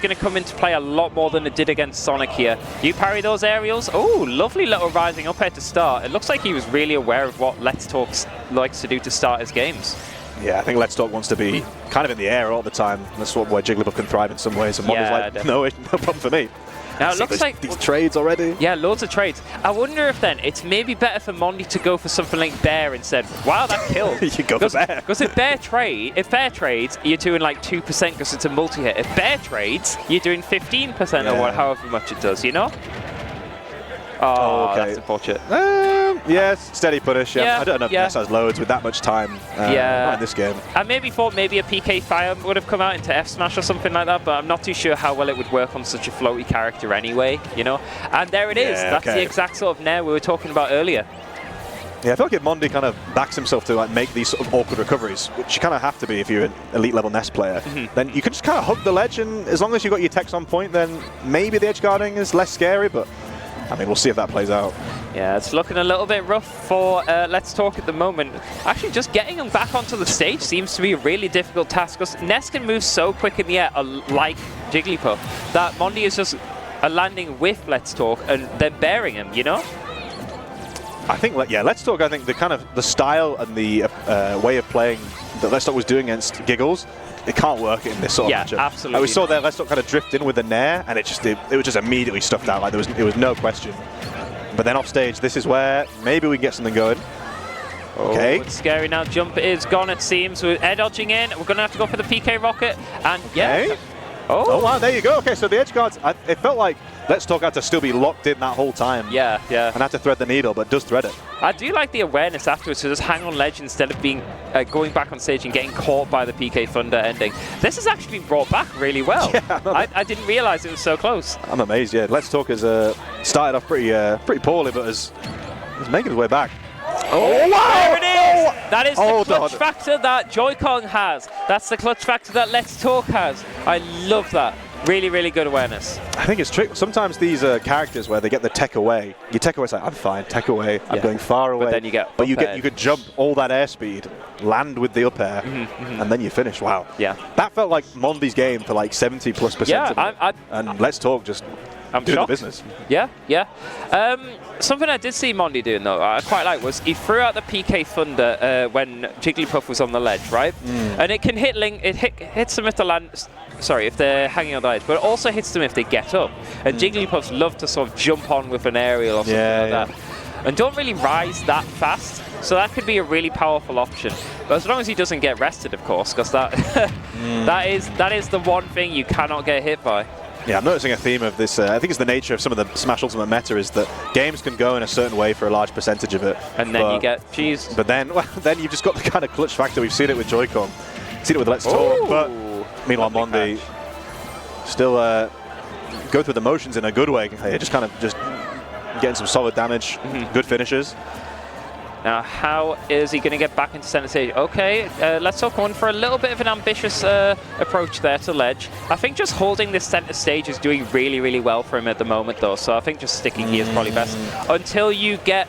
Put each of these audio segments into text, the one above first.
going to come into play a lot more than it did against Sonic here. You parry those aerials. Oh, lovely little rising up air to start. It looks like he was really aware of what Let's Talk likes to do to start his games. Yeah, I think Let's Talk wants to be kind of in the air all the time. That's where Jigglypuff can thrive in some ways. And Mondi's like, no problem for me. Now it looks like these trades already. Yeah, loads of trades. I wonder if then it's maybe better for Mondi to go for something like Bear instead. Wow, that killed. You go for Bear. Because if Bear trades, you're doing like 2% because it's a multi-hit. If Bear trades, you're doing 15% or however much it does, you know? Oh, okay. That's unfortunate. Yeah, steady punish. Yeah. I don't know if Ness has loads with that much time. Not in this game. I maybe thought maybe a PK Fire would have come out into F Smash or something like that, but I'm not too sure how well it would work on such a floaty character anyway, you know? And there it is. That's the exact sort of Nair we were talking about earlier. Yeah, I feel like if Mondi kind of backs himself to like make these sort of awkward recoveries, which you kind of have to be if you're an elite level Ness player, then you can just kind of hug the ledge, and as long as you've got your techs on point, then maybe the edge guarding is less scary, but I mean, we'll see if that plays out. Yeah, it's looking a little bit rough for Let's Talk at the moment. Actually, just getting him back onto the stage seems to be a really difficult task, because Ness can move so quick in the air, like Jigglypuff, that Mondi is just landing with Let's Talk and then bearing him, you know? I think, yeah, Let's Talk, I think the kind of the style and the way of playing that Let's Talk was doing against Giggles, it can't work in this sort of matchup. Yeah, absolutely. We saw there Let's Talk kind of drift in with the Nair, and it was just immediately stuffed out. Like it was no question. But then off stage, this is where maybe we can get something going. Okay. Oh, it's scary now. Jump is gone, it seems. We're air dodging in. We're going to have to go for the PK rocket. And yeah. Oh, wow, there you go. Okay, so the edge guards, it felt like Let's Talk had to still be locked in that whole time. Yeah. And had to thread the needle, but does thread it. I do like the awareness afterwards to just hang on ledge instead of being going back on stage and getting caught by the PK Thunder ending. This has actually been brought back really well. Yeah, I didn't realize it was so close. I'm amazed, yeah. Let's Talk has started off pretty poorly, but is making his way back. Oh, wow! There it is! That is the clutch factor that Joy-Con has. That's the clutch factor that Let's Talk has. I love that. Really, really good awareness. I think it's tricky. Sometimes these characters where they get the tech away, you tech away, it's like, I'm fine, tech away, I'm going far away. But then you get you could jump all that airspeed, land with the up air, and then you finish. Wow. Yeah. That felt like Mondi's game for like 70+%. Yeah, and Let's Talk just I'm doing shocked. the business. Yeah. Something I did see Mondi doing, though, I quite like, was he threw out the PK Thunder when Jigglypuff was on the ledge, right? And it can hit Link, it hits them if the land, sorry, if they're hanging on the edge, but it also hits them if they get up. And Jigglypuffs love to sort of jump on with an aerial or something like that. And don't really rise that fast, so that could be a really powerful option. But as long as he doesn't get rested, of course, because that that is the one thing you cannot get hit by. Yeah, I'm noticing a theme of this. I think it's the nature of some of the Smash Ultimate meta is that games can go in a certain way for a large percentage of it. And then you get cheesed. But then you've just got the kind of clutch factor. We've seen it with Joy-Con, seen it with Let's Talk. But meanwhile, Mondi still go through the motions in a good way. Just getting some solid damage, good finishes. Now, how is he going to get back into center stage? Okay, Let's Talk going for a little bit of an ambitious approach there to ledge. I think just holding this center stage is doing really, really well for him at the moment, though. So I think just sticking here is probably best. Until you get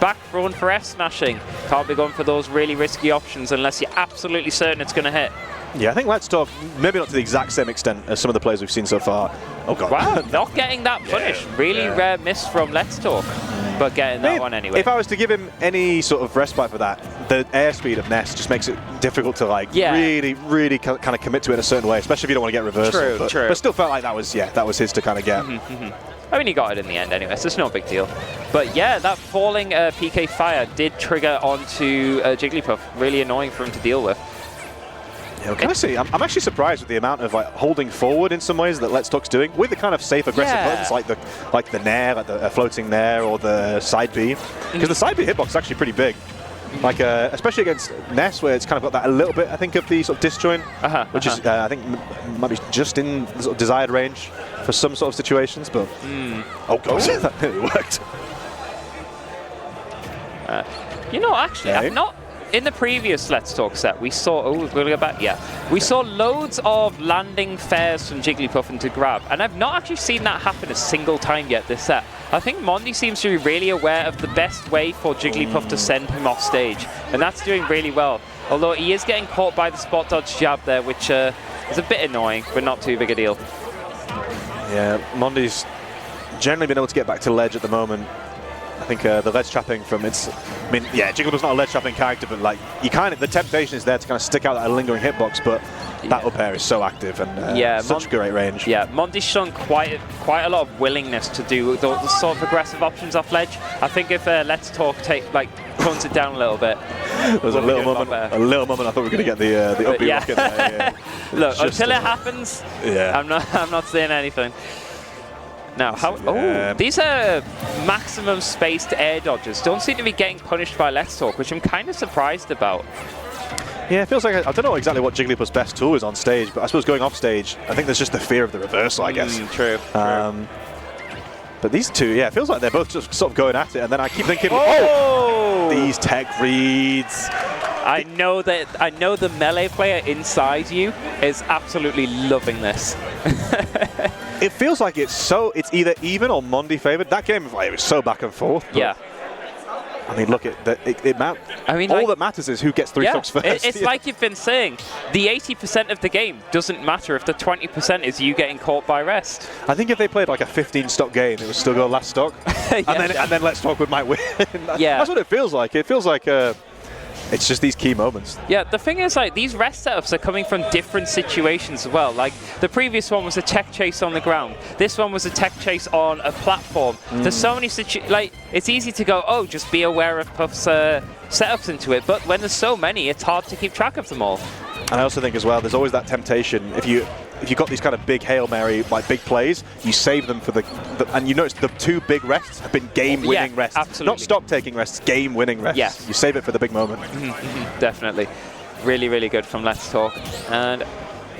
back thrown for F smashing. Can't be going for those really risky options unless you're absolutely certain it's going to hit. Yeah, I think Let's Talk, maybe not to the exact same extent as some of the players we've seen so far. Oh, God. Wow, not getting that punish. Really rare miss from Let's Talk. But getting that one anyway. If I was to give him any sort of respite for that, the airspeed of Ness just makes it difficult to really kind of commit to it in a certain way, especially if you don't want to get reversal. True. But still felt like that was his to kind of get. I mean, he got it in the end anyway, so it's no big deal. But yeah, that falling PK Fire did trigger onto Jigglypuff. Really annoying for him to deal with. Yeah, can I see? I'm actually surprised with the amount of holding forward in some ways that Let's Talk's doing with the kind of safe, aggressive buttons like the Nair, like the floating Nair or the side B. Because the side B hitbox is actually pretty big. Like especially against Ness, where it's kind of got that a little bit, I think, of the sort of disjoint, which is I think might be just in the sort of desired range for some sort of situations. But oh god, that nearly worked. You know, actually, I've not. In the previous Let's Talk set, we saw, we're going to go back, we saw loads of landing fairs from Jigglypuff into grab, and I've not actually seen that happen a single time yet this set. I think Mondi seems to be really aware of the best way for Jigglypuff to send him off stage, and that's doing really well. Although he is getting caught by the spot dodge jab there, which is a bit annoying, but not too big a deal. Yeah, Mondi's generally been able to get back to ledge at the moment. I think the ledge trapping from Jigglypuff's not a ledge trapping character, but like the temptation is there to kind of stick out that lingering hitbox, but that up air is so active and such great range. Yeah, Mondi's shown quite a lot of willingness to do the sort of aggressive options off ledge. I think if Let's Talk tones it down a little bit. There was a little moment I thought we were going to get the up B rocket there. Yeah. Look, until it happens, I'm not saying anything. Now, these are maximum spaced air dodges. Don't seem to be getting punished by Let's Talk, which I'm kind of surprised about. Yeah, it feels like I don't know exactly what Jigglypuff's best tool is on stage, but I suppose going off stage, I think there's just the fear of the reversal, I guess. True. But these two, it feels like they're both just sort of going at it, and then I keep thinking, these tech reads. I know the melee player inside you is absolutely loving this. It feels like it's either even or Mondi favored. That game, it was so back and forth. Yeah. I mean, look at all that matters is who gets 3 stocks first. It's like you've been saying, the 80% of the game doesn't matter if the 20% is you getting caught by rest. I think if they played like a 15-stock game, it would still go last stock, and then Let's Talk might win. That's what it feels like. It feels like it's just these key moments. Yeah, the thing is, like, these rest setups are coming from different situations as well. Like, the previous one was a tech chase on the ground. This one was a tech chase on a platform. There's so many it's easy to go, just be aware of Puff's setups into it. But when there's so many, it's hard to keep track of them all. And I also think as well, there's always that temptation. If you've got these kind of big Hail Mary, like big plays, you save them for and you notice the 2 big rests have been game-winning rests. Absolutely. Not stock-taking rests, game-winning rests. Yes. You save it for the big moment. Definitely. Really, really good from Let's Talk. And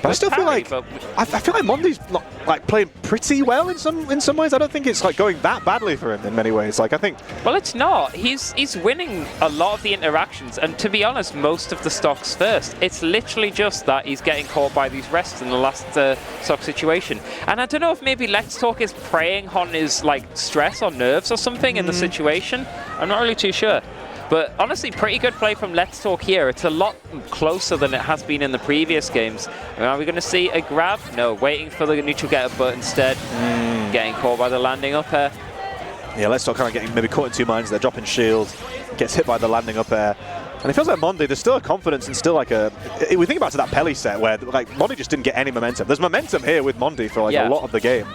but I still feel like Mondi's not like playing pretty well in some ways. I don't think it's like going that badly for him in many ways. Like I think. Well, it's not. He's winning a lot of the interactions, and to be honest, most of the stocks first. It's literally just that he's getting caught by these rests in the last stock situation. And I don't know if maybe Let's Talk is preying on his stress or nerves or something in the situation. I'm not really too sure. But honestly, pretty good play from Let's Talk here. It's a lot closer than it has been in the previous games. Are we going to see a grab? No, waiting for the neutral getter, but instead getting caught by the landing up air. Yeah, Let's Talk kind of getting maybe caught in 2 minds. They're dropping shield, gets hit by the landing up air. And it feels like Mondi, there's still a confidence and still like we think back to that Pelly set where like Mondi just didn't get any momentum. There's momentum here with Mondi for like a lot of the game.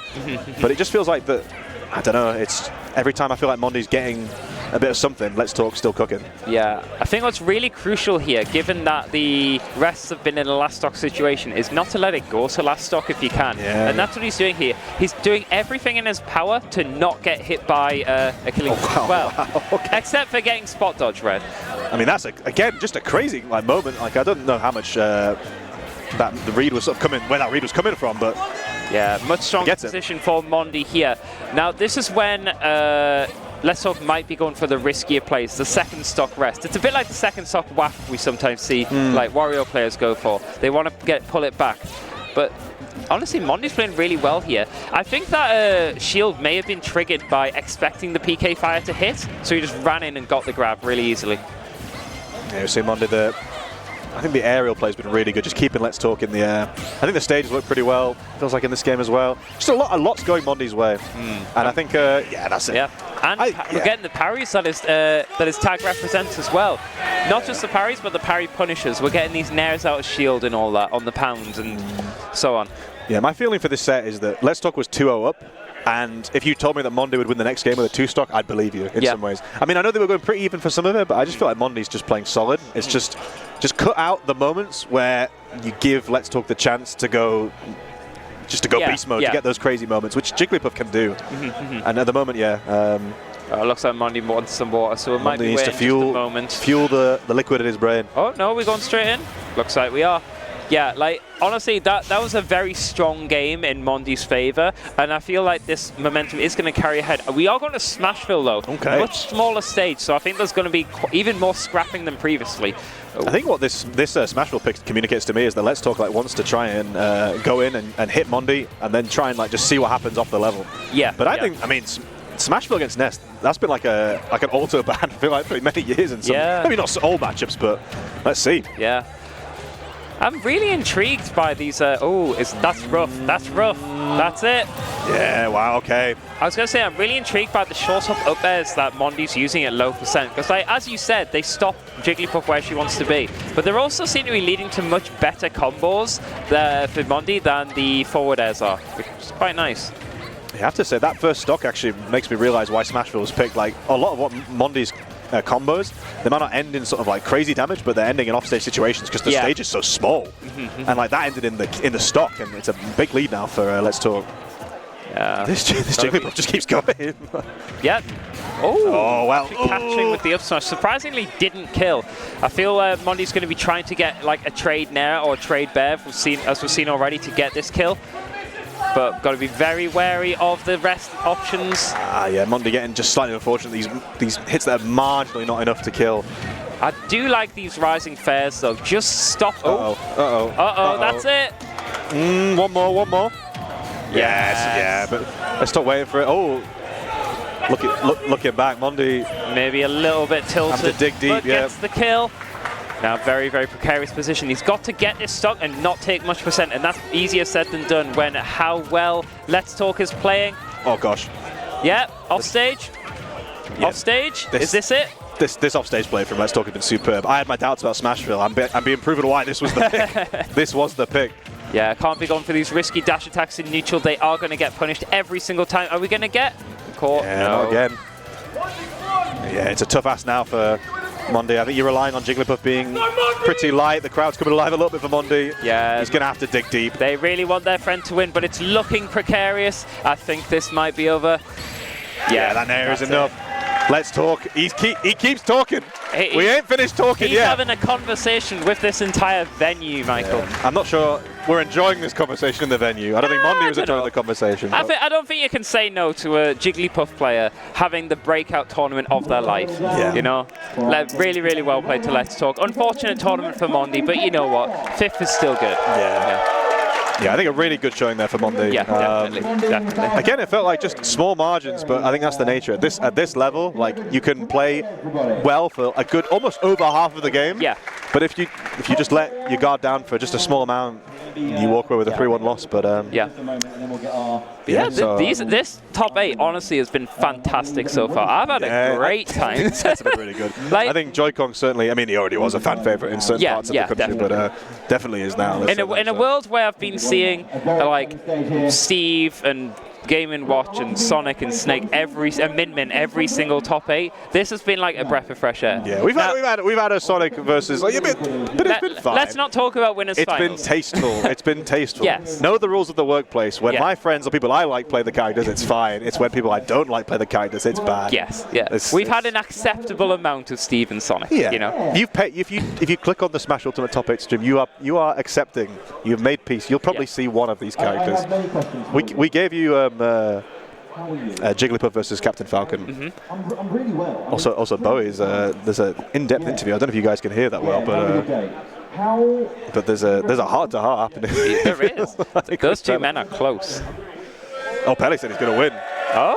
But it just feels like that, I don't know, it's every time I feel like Mondi's getting a bit of something, Let's Talk still cooking. Yeah, I think what's really crucial here, given that the rests have been in a last stock situation, is not to let it go to last stock if you can. And that's what he's doing here. He's doing everything in his power to not get hit by a killing except for getting spot dodge red. I mean, that's again just a crazy moment. Like I don't know how much that the read was sort of coming, where that read was coming from, but yeah, much stronger position for Mondi here. Now this is when Let's Talk might be going for the riskier plays, the second stock rest. It's a bit like the second stock whack we sometimes see like Wario players go for. They want to pull it back. But honestly, Mondi's playing really well here. I think that shield may have been triggered by expecting the PK fire to hit, so he just ran in and got the grab really easily. Yeah, you see Mondi I think the aerial play has been really good, just keeping Let's Talk in the air. I think the stages look pretty well, feels like in this game as well. Just a lot's going Mondi's way. And I think, that's it. Yeah. And we're getting the parries that his tag represents as well. Not just the parries, but the parry punishers. We're getting these nairs out of shield and all that on the pounds and so on. Yeah, my feeling for this set is that Let's Talk was 2-0 up. And if you told me that Mondi would win the next game with a 2-stock, I'd believe you in some ways. I mean, I know they were going pretty even for some of it, but I just feel like Mondi's just playing solid. It's just cut out the moments where you give Let's Talk the chance to go beast mode, to get those crazy moments, which Jigglypuff can do. And at the moment, it looks like Mondi wants some water, so it might be waiting fuel the liquid in his brain. Oh, no, we're going straight in? Looks like we are. Yeah, like, honestly, that was a very strong game in Mondi's favor, and I feel like this momentum is going to carry ahead. We are going to Smashville, though. Okay. Much smaller stage, so I think there's going to be even more scrapping than previously. I think what this Smashville pick communicates to me is that Let's Talk wants to try and go in and hit Mondi, and then try and just see what happens off the level. Yeah. But I think, I mean, Smashville against Ness, that's been like an auto ban for pretty many years in some, maybe not all matchups, but let's see. Yeah. I'm really intrigued by these. That's rough. That's rough. That's it. Yeah, wow, okay. I was going to say, I'm really intrigued by the short up airs that Mondi's using at low percent. Because, like, as you said, they stop Jigglypuff where she wants to be. But they're also seem to be leading to much better combos for Mondi than the forward airs are, which is quite nice. You have to say, that first stock actually makes me realize why Smashville was picked. Like, a lot of what Mondi's combos, they might not end in sort of like crazy damage, but they're ending in offstage situations because the stage is so small. And like that ended in the stock, and it's a big lead now for Let's Talk. Yeah. This Jigglypuff just keeps going. Yep. Oh, well. Catching with the up smash. Surprisingly, didn't kill. I feel Mondi's going to be trying to get like a trade Nair or a trade Bev, as we've seen already, to get this kill. But got to be very wary of the rest options. Yeah, Mondi getting just slightly unfortunate. These hits that are marginally not enough to kill. I do like these rising fairs though. Just stop. That's it. One more. Yes. Yeah, but let's stop waiting for it. Oh, looking back, Mondi maybe a little bit tilted. have to dig deep. But gets the kill. Now, very, very precarious position. He's got to get this stock and not take much percent, and that's easier said than done when how well Let's Talk is playing. Oh gosh. Yeah, off stage. Yeah. Off stage. Is this it? This offstage play from Let's Talk has been superb. I had my doubts about Smashville. I'm being proven why this was the pick. This was the pick. Yeah, can't be going for these risky dash attacks in neutral. They are going to get punished every single time. Are we going to get caught? Yeah, no. not again. Yeah, it's a tough ask now for Mondi. I think you're relying on Jigglypuff being pretty light. The crowd's coming alive a little bit for Mondi. Yeah. He's going to have to dig deep. They really want their friend to win, but it's looking precarious. I think this might be over. Yeah, that Nair is enough. Let's talk. He keeps talking. We ain't finished talking yet. He's having a conversation with this entire venue, Michael. Yeah. I'm not sure we're enjoying this conversation in the venue. I don't think Mondi was enjoying the conversation. I don't think you can say no to a Jigglypuff player having the breakout tournament of their life. Yeah. You know, really, really well played to Let's Talk. Unfortunate tournament for Mondi, but you know what? 5th is still good. Yeah, I think a really good showing there for Mondi. Yeah, definitely. Again, it felt like just small margins, but I think that's the nature. At this level, like you can play well for a good, almost over half of the game. Yeah. But if you just let your guard down for just a small amount, you walk away with a 3-1 loss. But this top 8 honestly has been fantastic so far. I've had a great time. That's been really good. Like, I think Joy-Kong certainly. I mean, he already was a fan favorite in certain parts of the country, but definitely is now. In a world where I've been seeing like Steve and Game & Watch and Sonic and Snake and Min every single top 8, this has been like a breath of fresh air. Yeah, we've had a Sonic versus but it's been fine. Let's not talk about winners finals. It's been tasteful. Yes. Know the rules of the workplace. When my friends or people I like play the characters, it's fine. It's when people I don't like play the characters, it's bad. Yes. We've had an acceptable amount of Steve and Sonic. Yeah. You know. If you click on the Smash Ultimate Top 8 stream, you are accepting. You've made peace. You'll probably see one of these characters. We gave you Jigglypuff versus Captain Falcon. Also Bowie's. There's an in-depth interview. I don't know if you guys can hear that well, but there's a heart-to-heart happening. There is. Those two men are close. Oh, Pelly said he's going to win. Oh.